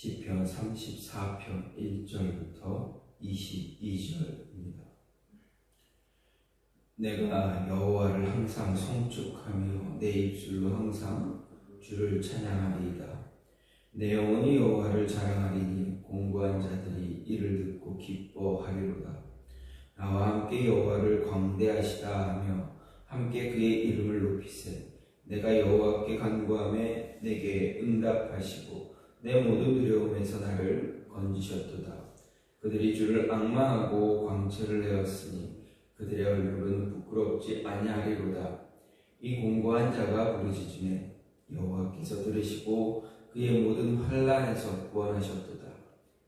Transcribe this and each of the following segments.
시편 34편 1절부터 22절입니다. 내가 여호와를 항상 송축하며 내 입술로 항상 주를 찬양하리이다. 내 영혼이 여호와를 자랑하리니 공부한 자들이 이를 듣고 기뻐하리로다. 나와 함께 여호와를 광대하시다 하며 함께 그의 이름을 높이세. 내가 여호와께 간구하매 내게 응답하시고 내 모든 두려움에서 나를 건지셨도다. 그들이 주를 앙망하고 광채를 내었으니 그들의 얼굴은 부끄럽지 아니하리로다. 이 공고한 자가 부르짖으매 여호와께서 들으시고 그의 모든 환난에서 구원하셨도다.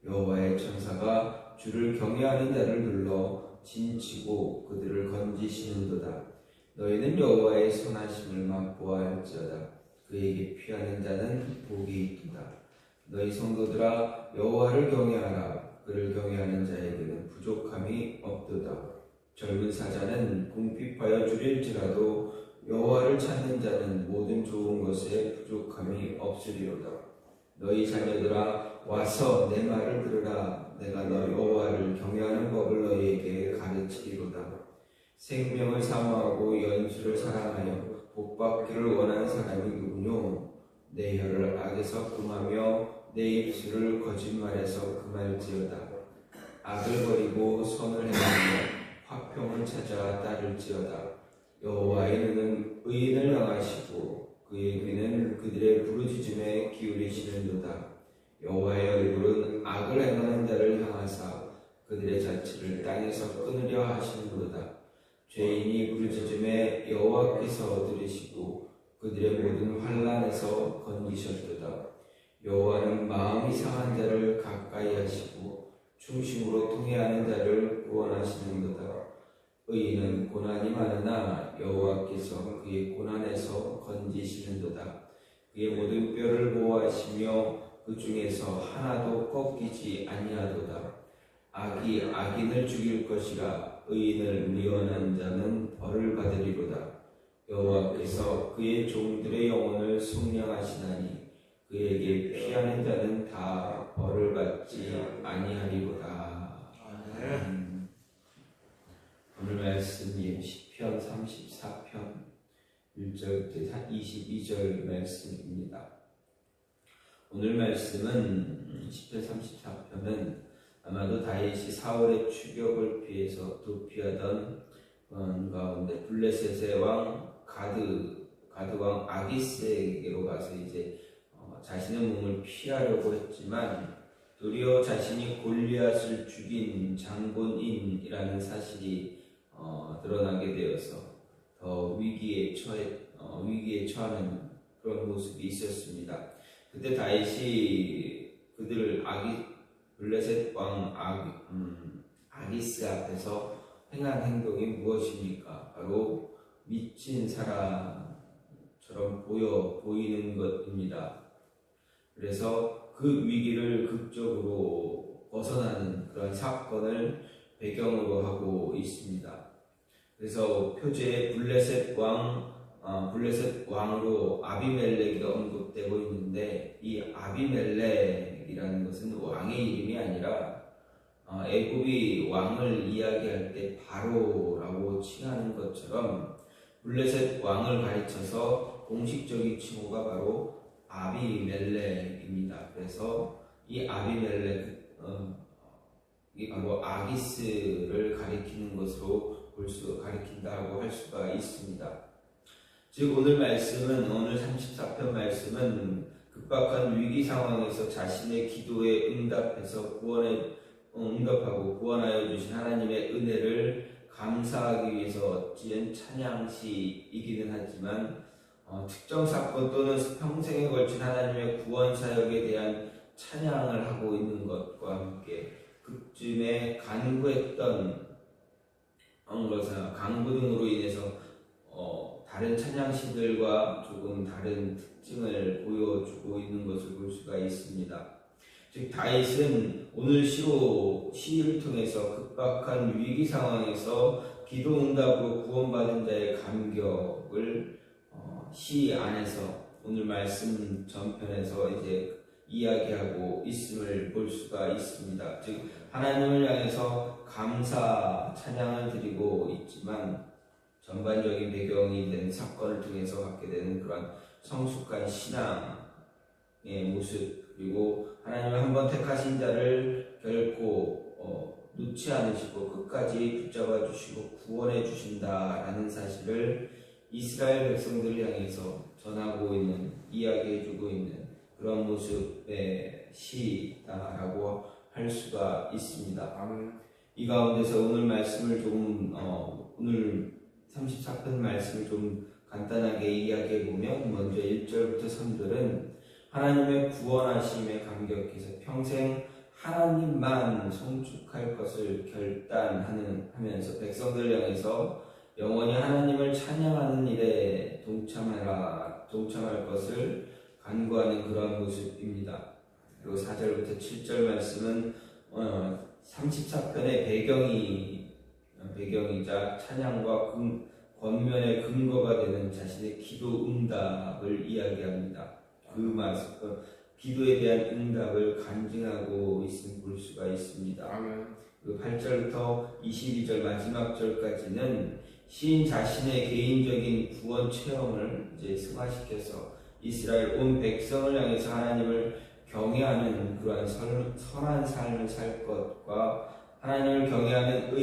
여호와의 천사가 주를 경외하는 자를 눌러 진치고 그들을 건지시는도다. 너희는 여호와의 선하심을 맛보아할지어다. 그에게 피하는 자는 복이 있도다. 너희 성도들아 여호와를 경외하라. 그를 경외하는 자에게는 부족함이 없도다. 젊은 사자는 궁핍하여 줄일지라도 여호와를 찾는 자는 모든 좋은 것에 부족함이 없으리로다. 너희 자녀들아 와서 내 말을 들으라. 내가 너 여호와를 경외하는 법을 너희에게 가르치리로다. 생명을 사모하고 연수를 사랑하여 복받기를 원하는 사람이 누구뇨? 내 혀를 악에서 금하며 내 입술을 거짓말에서 금할지어다. 악을 버리고 선을 행하며 화평을 찾아 따를지어다. 여호와의 눈은 의인을 향하시고 그의 귀는 그들의 부르짖음에 기울이시는도다. 여호와의 얼굴은 악을 행하는 자를 향하사 그들의 자취를 땅에서 끊으려 하시는도다. 죄인이 부르짖음에 여호와께서 들으시고 그들의 모든 환난에서 건지셨도다. 여호와는 마음이 상한 자를 가까이 하시고 충심으로 통회하는 자를 구원하시는도다. 의인은 고난이 많으나 여호와께서 그의 고난에서 건지시는도다. 그의 모든 뼈를 보호하시며 그 중에서 하나도 꺾이지 아니하도다. 악이 악인을 죽일 것이라. 의인을 미워하는 자는 벌을 받으리로다. 여호와께서 그의 종들의 영혼을 속량하시나니 그에게 피하는 자는 다 벌을 받지 아니하리로다. 오늘 말씀이 시편 34편 1절부터 22절 말씀입니다. 오늘 말씀은 시편 34편은 아마도 다윗이 사울의 추격을 피해서 도피하던 가운데 블레셋의 왕 가드 왕 아기스에게로 가서 이제 자신의 몸을 피하려고 했지만 도리어 자신이 골리앗을 죽인 장본인이라는 사실이 드러나게 되어서 더 위기에 처하는 그런 모습이 있었습니다. 그때 다윗이 그들을 블레셋 왕 아기스 앞에서 행한 행동이 무엇입니까? 바로 미친 사람처럼 보이는 것입니다. 그래서 그 위기를 극적으로 벗어나는 그런 사건을 배경으로 하고 있습니다. 그래서 표제에 블레셋 왕으로 아비멜렉이 언급되고 있는데 이 아비멜렉이라는 것은 왕의 이름이 아니라 애굽이 왕을 이야기할 때 바로라고 칭하는 것처럼 블레셋 왕을 가르쳐서 공식적인 칭호가 바로 아비멜렉입니다. 그래서 이 아비멜렉이 바로 아기스를 가리키는 것으로 가리킨다고 할 수가 있습니다. 즉 오늘 34편 말씀은 급박한 위기 상황에서 자신의 기도에 응답해서 응답하고 구원하여 주신 하나님의 은혜를 감사하기 위해서 지은 찬양시이기는 하지만 특정 사건 또는 평생에 걸친 하나님의 구원 사역에 대한 찬양을 하고 있는 것과 함께 그쯤에 간구했던 간구 등으로 인해서 다른 찬양시들과 조금 다른 특징을 보여주고 있는 것을 볼 수가 있습니다. 즉 다윗은 오늘 시를 통해서 급박한 위기 상황에서 기도 응답으로 구원받은 자의 감격을 시 안에서 오늘 말씀 전편에서 이제 이야기하고 있음을 볼 수가 있습니다. 즉 하나님을 향해서 감사 찬양을 드리고 있지만 전반적인 배경이 된 사건을 통해서 갖게 되는 그런 성숙한 신앙의 모습, 그리고 하나님은 한번 택하신 자를 결코 놓지 않으시고 끝까지 붙잡아 주시고 구원해 주신다라는 사실을 이스라엘 백성들을 향해서 전하고 있는, 이야기해 주고 있는 그런 모습의 시다라고 할 수가 있습니다. 이 가운데서 오늘 말씀을 조금 오늘 34편 말씀을 좀 간단하게 이야기해 보면, 먼저 1절부터 3절은 하나님의 구원하심에 감격해서 평생 하나님만 송축할 것을 결단하면서 백성들을 향해서 영원히 하나님을 찬양하는 일에 동참할 것을 간구하는 그런 모습입니다. 그리고 4절부터 7절 말씀은 34편의 배경이자 찬양과 권면의 근거가 되는 자신의 기도 응답을 이야기합니다. 그 말씀, 기도에 대한 응답을 간증하고 있음을 볼 수가 있습니다. 그리고 8절부터 22절 마지막 절까지는 시인 자신의 개인적인 구원 체험을 이제 승화시켜서 이스라엘 온 백성을 향해서 하나님을 경외하는 그러한 선한 삶을 살 것과 하나님은 경외하는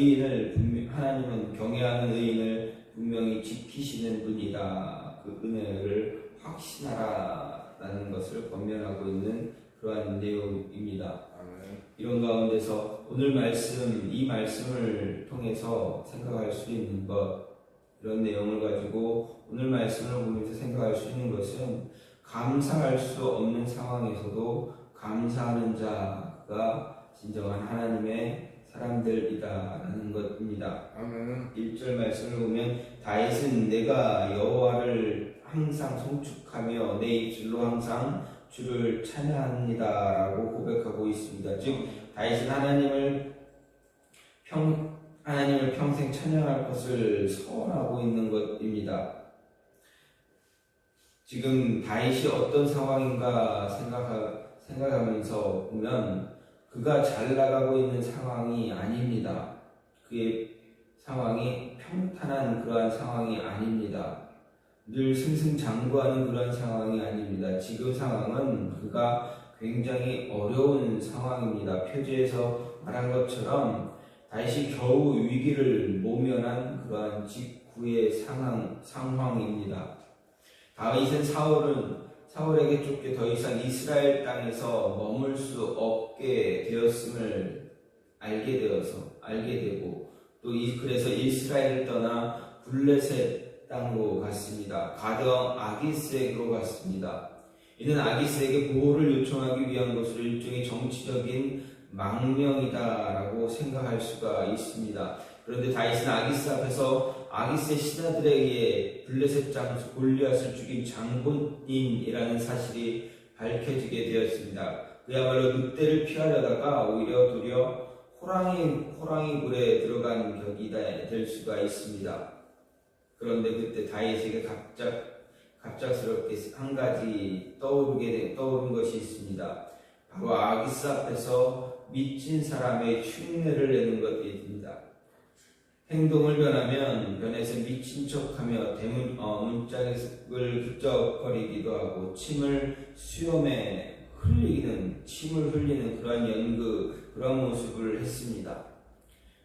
의인을 분명히 지키시는 분이다, 그 은혜를 확신하라라는 것을 권면하고 있는 그러한 내용입니다. 이런 가운데서 오늘 이 말씀을 통해서 생각할 수 있는 것, 이런 내용을 가지고 오늘 말씀을 보면서 생각할 수 있는 것은, 감사할 수 없는 상황에서도 감사하는 자가 진정한 하나님의 사람들이다라는 것입니다. 1절 말씀을 보면 다윗은 내가 여호와를 항상 송축하며 내 입술로 항상 주를 찬양합니다라고 고백하고 있습니다. 즉 다윗은 하나님을 평생 찬양할 것을 서원하고 있는 것입니다. 지금 다윗이 어떤 상황인가 생각하면서 보면 그가 잘 나가고 있는 상황이 아닙니다. 그의 상황이 평탄한 그러한 상황이 아닙니다. 늘 승승장구하는 그런 상황이 아닙니다. 지금 상황은 그가 굉장히 어려운 상황입니다. 표지에서 말한 것처럼 다윗이 겨우 위기를 모면한 그러한 직후의 상황입니다. 다윗은 사울에게 쫓겨 더 이상 이스라엘 땅에서 머물 수 없게 되었음을 알게 되고, 또 그래서 이스라엘을 떠나 블레셋 땅으로 갔습니다. 가드왕 아기스에게로 갔습니다. 이는 아기스에게 보호를 요청하기 위한 것으로 일종의 정치적인 망명이다라고 생각할 수가 있습니다. 그런데 다윗은 아기스 앞에서 아기스의 신하들에게 블레셋 장수 골리앗을 죽인 장본인이라는 사실이 밝혀지게 되었습니다. 그야말로 늑대를 피하려다가 오히려 도리어 호랑이 굴에 들어간 격이 될 수가 있습니다. 그런데 그때 다윗에게 갑작스럽게 한 가지 떠오른 것이 있습니다. 바로 아기스 앞에서 미친 사람의 흉내를 내는 것입니다. 행동을 변해서 미친 척하며 문짝을 긁적거리기도 하고 침을 흘리는 그런 모습을 했습니다.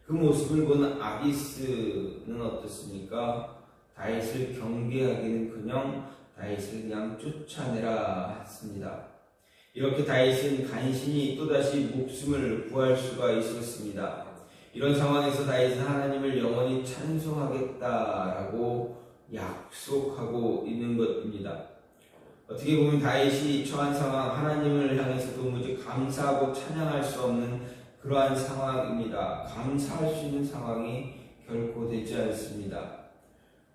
그 모습을 본 아기스는 어떻습니까? 다윗을 경계하기는커녕 다윗을 그냥 쫓아내라 했습니다. 이렇게 다윗은 간신히 또다시 목숨을 구할 수가 있었습니다. 이런 상황에서 다윗은 하나님을 영원히 찬송하겠다라고 약속하고 있는 것입니다. 어떻게 보면 다윗이 처한 상황, 하나님을 향해서 도무지 감사하고 찬양할 수 없는 그러한 상황입니다. 감사할 수 있는 상황이 결코 되지 않습니다.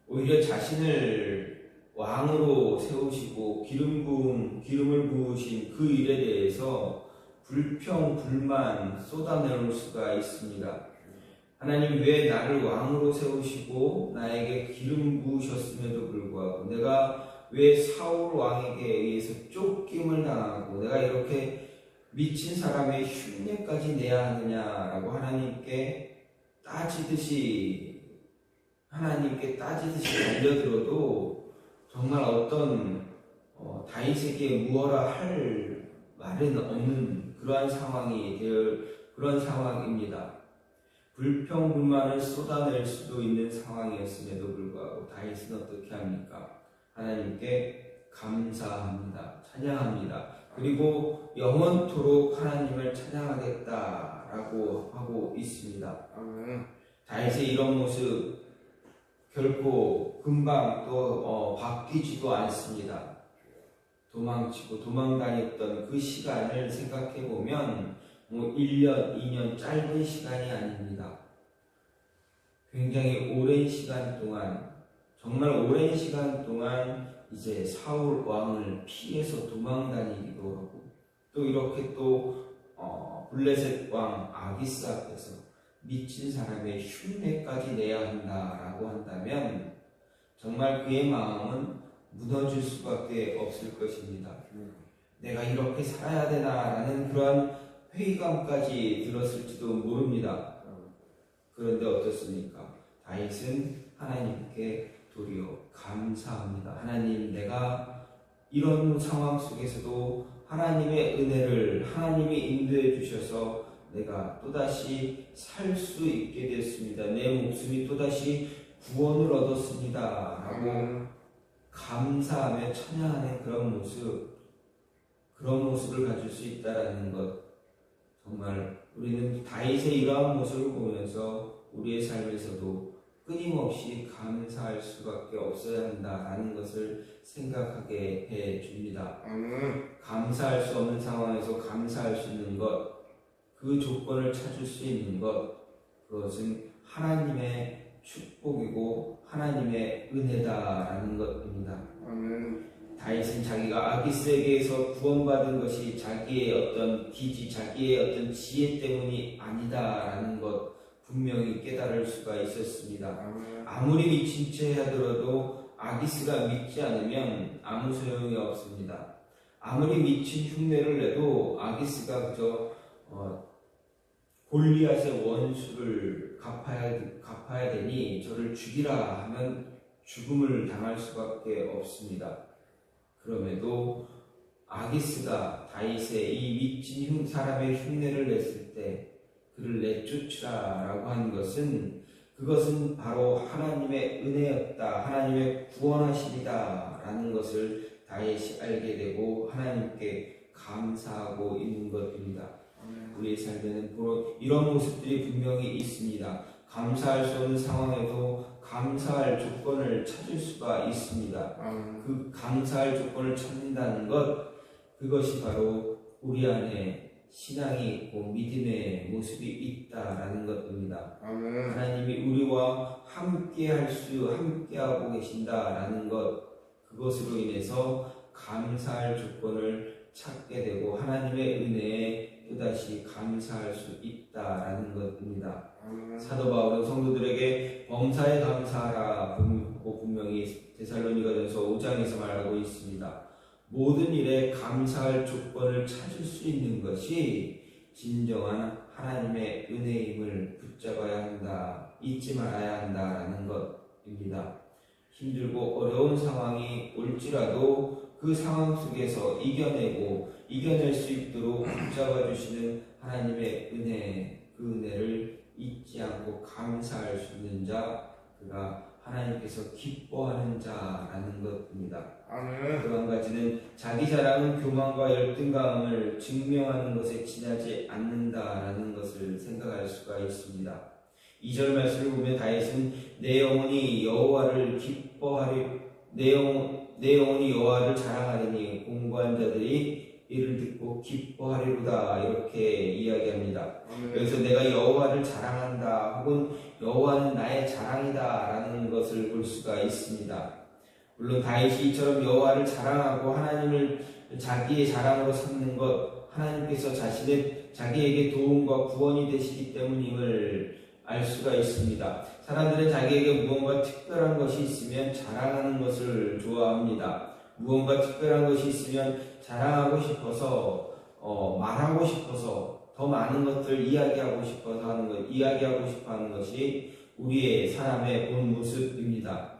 오히려 자신을 왕으로 세우시고 기름을 부으신 그 일에 대해서 불만 쏟아내올 수가 있습니다. 하나님, 왜 나를 왕으로 세우시고 나에게 기름 부으셨음에도 불구하고 내가 왜 사울 왕에게 의해서 쫓김을 당하고 내가 이렇게 미친 사람의 흉내까지 내야 하느냐라고 하나님께 따지듯이 달려들어도 정말 어떤 다윗에게 무엇라 할 말은 없는 그러한 상황이 될 그런 상황입니다. 불평불만을 쏟아낼 수도 있는 상황이었음에도 불구하고 다윗은 어떻게 합니까? 하나님께 감사합니다. 찬양합니다. 그리고 영원토록 하나님을 찬양하겠다라고 하고 있습니다. 다윗의 이런 모습 결코 금방 또 바뀌지도 않습니다. 도망치고 도망다녔던 그 시간을 생각해 보면 1년, 2년 짧은 시간이 아닙니다. 굉장히 오랜 시간 동안, 정말 오랜 시간 동안 이제 사울 왕을 피해서 도망다니기도 하고 또 이렇게 또 블레셋 왕 아기스 앞에서 미친 사람의 흉내까지 내야 한다라고 한다면 정말 그의 마음은 무너질 수밖에 없을 것입니다. 내가 이렇게 살아야 되나라는 그러한 회의감까지 들었을지도 모릅니다. 그런데 어떻습니까? 다윗은 하나님께 도리어 감사합니다. 하나님, 내가 이런 상황 속에서도 하나님의 은혜를 하나님이 인도해 주셔서 내가 또다시 살 수 있게 됐습니다. 내 목숨이 또다시 구원을 얻었습니다. 라고 감사하며 찬양하는 그런 모습을 가질 수 있다라는 것, 정말 우리는 다윗의 이러한 모습을 보면서 우리의 삶에서도 끊임없이 감사할 수밖에 없어야 한다라는 것을 생각하게 해 줍니다. 감사할 수 없는 상황에서 감사할 수 있는 것, 그 조건을 찾을 수 있는 것, 그것은 하나님의 축복이고 하나님의 은혜다라는 것입니다. 다윗은 자기가 아기스에게서 구원받은 것이 자기의 어떤 기지, 자기의 어떤 지혜 때문이 아니다라는 것 분명히 깨달을 수가 있었습니다. 아무리 미친 채 하더라도 아기스가 믿지 않으면 아무 소용이 없습니다. 아무리 미친 흉내를 내도 아기스가 그저 골리앗의 원수를 갚아야 되니 저를 죽이라 하면 죽음을 당할 수밖에 없습니다. 그럼에도 아기스가 다윗의 이 미친 사람의 흉내를 냈을 때 그를 내쫓으라라고 한 것은 그것은 바로 하나님의 은혜였다, 하나님의 구원하심이다라는 것을 다윗이 알게 되고 하나님께 감사하고 있는 것입니다. 우리의 삶에는 이런 모습들이 분명히 있습니다. 감사할 수 없는 상황에도 감사할 조건을 찾을 수가 있습니다. 그 감사할 조건을 찾는다는 것, 그것이 바로 우리 안에 신앙이 있고 믿음의 모습이 있다라는 것입니다. 하나님이 우리와 함께하고 계신다라는 것, 그것으로 인해서 감사할 조건을 찾게 되고 하나님의 은혜에 또다시 감사할 수 있다라는 것입니다. 사도 바울은 성도들에게 범사에 감사하라고 분명히 데살로니가전서 5장에서 말하고 있습니다. 모든 일에 감사할 조건을 찾을 수 있는 것이 진정한 하나님의 은혜임을 붙잡아야 한다, 잊지 말아야 한다라는 것입니다. 힘들고 어려운 상황이 올지라도 그 상황 속에서 이겨낼 수 있도록 붙잡아 주시는 하나님의 은혜, 그 은혜를 잊지 않고 감사할 수 있는 자, 그가 하나님께서 기뻐하는 자라는 것입니다. 또 한 가지는 자기 자랑은 교만과 열등감을 증명하는 것에 지나지 않는다라는 것을 생각할 수가 있습니다. 2절 말씀을 보면 다윗은 내 영혼이 여호와를 자랑하리니 공고한 자들이 이를 듣고 기뻐하리로다, 이렇게 이야기합니다. 여기서 내가 여호와를 자랑한다 혹은 여호와는 나의 자랑이다 라는 것을 볼 수가 있습니다. 물론 다윗이 이처럼 여호와를 자랑하고 하나님을 자기의 자랑으로 삼는 것, 하나님께서 자기에게 도움과 구원이 되시기 때문임을 알 수가 있습니다. 사람들은 자기에게 무언가 특별한 것이 있으면 자랑하는 것을 좋아합니다. 무언가 특별한 것이 있으면 자랑하고 싶어서 말하고 싶어서 더 많은 것들 이야기하고 싶어 하는 것이 우리의 사람의 본 모습입니다.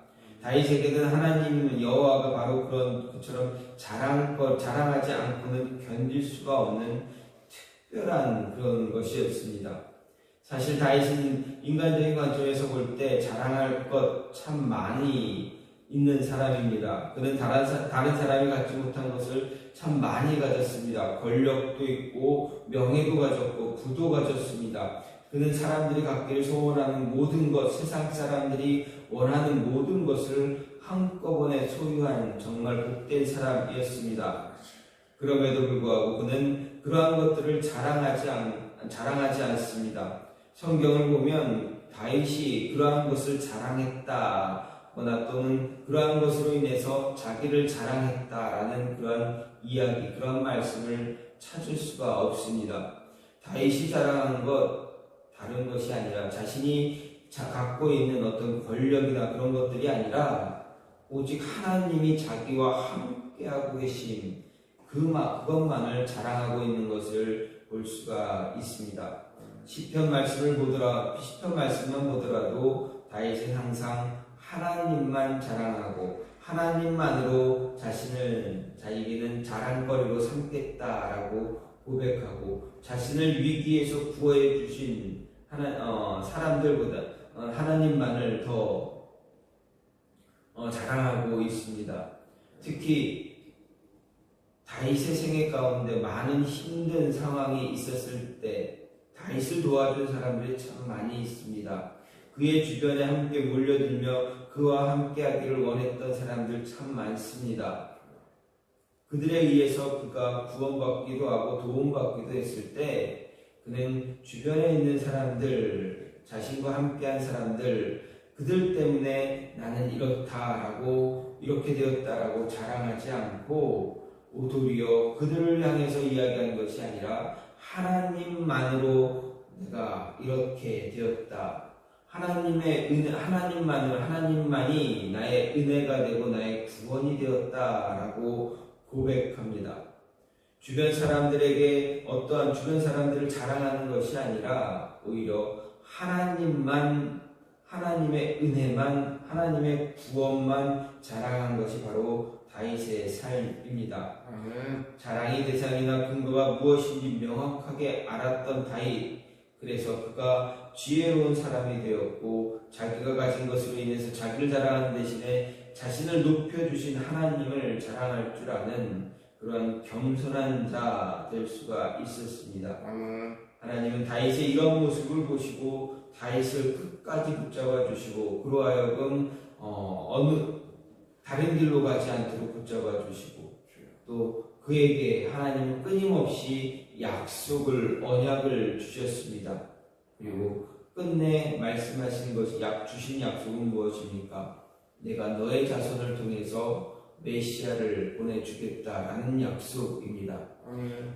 다윗에게는 하나님 여호와가 바로 그처럼 자랑하지 않고는 견딜 수가 없는 특별한 그런 것이었습니다. 사실 다윗은 인간적인 관점에서 볼 때 자랑할 것 참 많이 있는 사람입니다. 그는 다른 사람이 갖지 못한 것을 참 많이 가졌습니다. 권력도 있고 명예도 가졌고 부도 가졌습니다. 그는 사람들이 갖기를 소원하는 모든 것, 세상 사람들이 원하는 모든 것을 한꺼번에 소유한 정말 복된 사람이었습니다. 그럼에도 불구하고 그는 그러한 것들을 자랑하지 않습니다. 성경을 보면 다윗이 그러한 것을 자랑했다거나 또는 그러한 것으로 인해서 자기를 자랑했다라는 그러한 이야기, 그러한 말씀을 찾을 수가 없습니다. 다윗이 자랑한 것 다른 것이 아니라 자신이 갖고 있는 어떤 권력이나 그런 것들이 아니라 오직 하나님이 자기와 함께하고 계신 그것만을 자랑하고 있는 것을 볼 수가 있습니다. 시편 말씀만 보더라도 다윗은 항상 하나님만 자랑하고 하나님만으로 자기는 자랑거리로 삼겠다라고 고백하고 자신을 위기에서 구해 주신 사람들보다 하나님만을 더 자랑하고 있습니다. 특히 다윗의 생애 가운데 많은 힘든 상황이 있었을 때 다윗을 도와준 사람들이 참 많이 있습니다. 그의 주변에 함께 몰려들며 그와 함께 하기를 원했던 사람들 참 많습니다. 그들에 의해서 그가 구원받기도 하고 도움받기도 했을 때 그는 주변에 있는 사람들, 자신과 함께한 사람들, 그들 때문에 나는 이렇게 되었다라고 자랑하지 않고 오도리어 그들을 향해서 이야기한 것이 아니라 하나님만으로 내가 이렇게 되었다. 하나님만이 나의 은혜가 되고 나의 구원이 되었다라고 고백합니다. 주변 사람들을 자랑하는 것이 아니라 오히려 하나님의 은혜만, 하나님의 구원만 자랑한 것이 바로 다윗의 삶입니다. 자랑의 대상이나 근거가 무엇인지 명확하게 알았던 다윗. 그래서 그가 지혜로운 사람이 되었고 자기가 가진 것으로 인해서 자기를 자랑하는 대신에 자신을 높여주신 하나님을 자랑할 줄 아는 그러한 겸손한 자 될 수가 있었습니다. 하나님은 다윗의 이런 모습을 보시고 다윗을 끝까지 붙잡아 주시고 그로 하여금 어느 다른 길로 가지 않도록 붙잡아 주시고 또 그에게 하나님은 끊임없이 언약을 주셨습니다. 그리고 끝내 말씀하신 주신 약속은 무엇입니까? 내가 너의 자손을 통해서 메시아를 보내주겠다라는 약속입니다.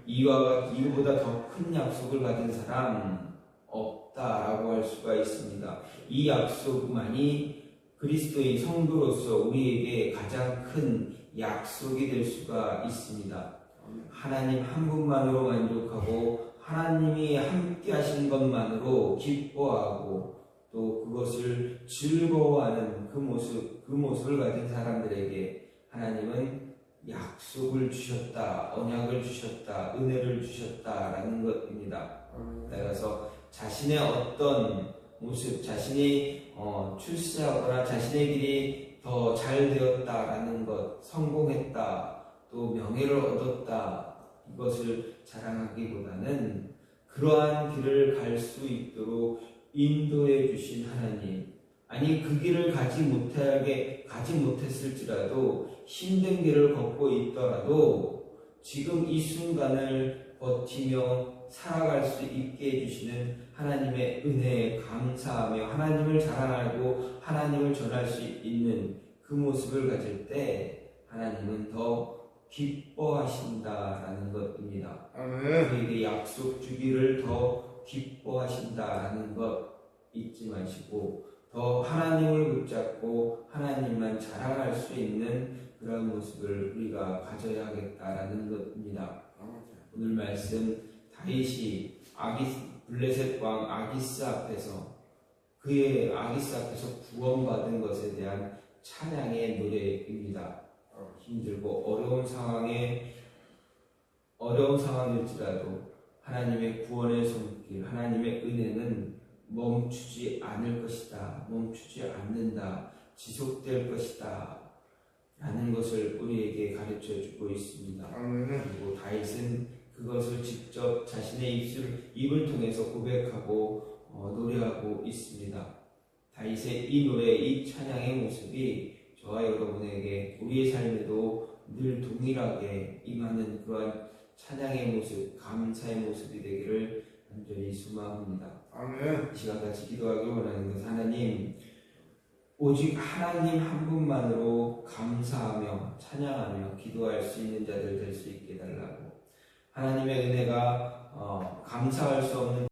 이보다 더 큰 약속을 가진 사람 없다라고 할 수가 있습니다. 이 약속만이 그리스도의 성도로서 우리에게 가장 큰 약속이 될 수가 있습니다. 하나님 한 분만으로 만족하고 하나님이 함께 하신 것만으로 기뻐하고 또 그것을 즐거워하는 그 모습을 가진 사람들에게 하나님은 약속을 주셨다, 언약을 주셨다, 은혜를 주셨다라는 것입니다. 따라서 자신의 어떤 모습, 자신이 출세하거나 자신의 길이 더 잘 되었다라는 것, 성공했다, 또 명예를 얻었다, 이것을 자랑하기보다는 그러한 길을 갈 수 있도록 인도해 주신 하나님, 아니 그 길을 가지 못했을지라도 힘든 길을 걷고 있더라도 지금 이 순간을 버티며 살아갈 수 있게 해주시는 하나님의 은혜에 감사하며 하나님을 자랑하고 하나님을 전할 수 있는 그 모습을 가질 때 하나님은 더 기뻐하신다라는 것입니다. 그에게 약속 주기를 더 기뻐하신다라는 것 잊지 마시고 더 하나님을 붙잡고 하나님만 자랑할 수 있는 그런 모습을 우리가 가져야 하겠다라는 것입니다. 오늘 말씀 다윗이 블레셋 왕 아기스 앞에서 그의 아기스 앞에서 구원받은 것에 대한 찬양의 노래입니다. 힘들고 어려운 상황일지라도 하나님의 구원의 손길, 하나님의 은혜는 멈추지 않을 것이다. 멈추지 않는다. 지속될 것이다. 라는 것을 우리에게 가르쳐 주고 있습니다. 그리고 다윗은 그것을 직접 자신의 입을 통해서 고백하고 노래하고 있습니다. 다윗의 이 노래, 이 찬양의 모습이 저와 여러분에게 우리의 삶에도 늘 동일하게 임하는 그러한 찬양의 모습, 감사의 모습이 되기를 간절히 소망합니다. 아멘. 이 시간 같이 기도하기 원하는 것은 하나님, 오직 하나님 한 분만으로 감사하며 찬양하며 기도할 수 있는 자들 될 수 있게 해달라고, 하나님의 은혜가 감사할 수 없는